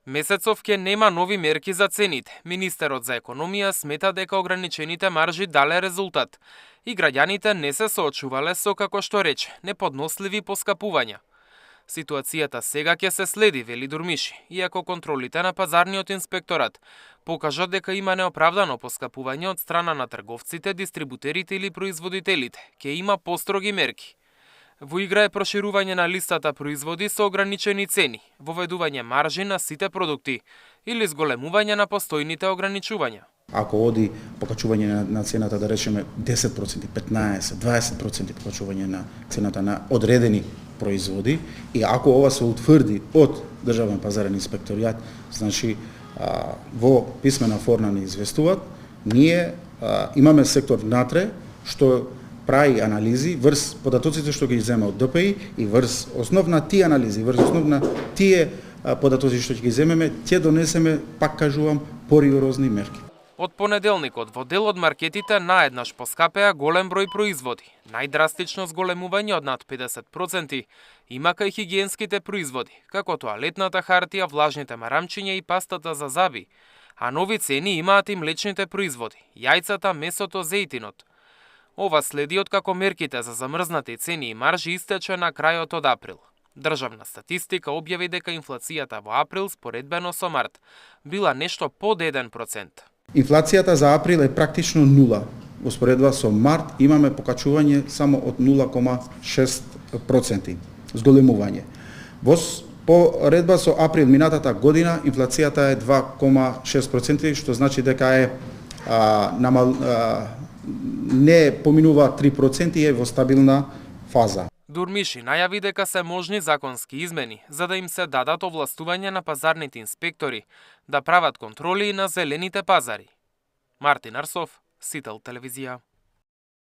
Месецов ќе нема нови мерки за цените. Министерот за економија смета дека ограничените маржи дале резултат и граѓаните не се соочувале со, како што рече, неподносливи поскапувања. Ситуацијата сега ќе се следи, вели Дурмиши, иако контролите на пазарниот инспекторат покажат дека има неоправдано поскапување од страна на трговците, дистрибутерите или производителите, ќе има построги мерки. Во игра е проширување на листата производи со ограничени цени, воведување маржи на сите продукти или зголемување на постојните ограничувања. Ако оди покачување на цената, да речеме 10%, 15%, 20% покачување на цената на одредени производи и ако ова се утврди од Државен пазарен инспекторијат, значи во писмена форма не известуваат, ние имаме сектор внатре што прави анализи врз податоците што ги земе од ДПИ и врз основна тие анализи, врз основна тие податоци што ќе ги земеме, ќе донесеме, пак кажувам, поригорозни мерки. Од понеделникот во дел од маркетите наеднаш поскапеа голем број производи. Најдрастично зголемување од над 50% има кај хигиенските производи, како тоалетната хартија, влажните марамчиња и пастата за заби, а нови цени имаат и млечните производи, јајцата, месото, зејтинот. Ова следи од како мерките за замрзнати цени и маржи истече на крајот од април. Државна статистика објави дека инфлацијата во април споредбено со март била нешто под 1%. Инфлацијата за април е практично нула. Во споредба со март имаме покачување само од 0,6% зголемување. Во споредба со април минатата година инфлацијата е 2,6%, што значи дека е не поминува 3% и е во стабилна фаза. Дурмиши најави дека се можни законски измени за да им се дадат овластување на пазарните инспектори да прават контроли на зелените пазари. Мартин Арсов, Сител телевизија.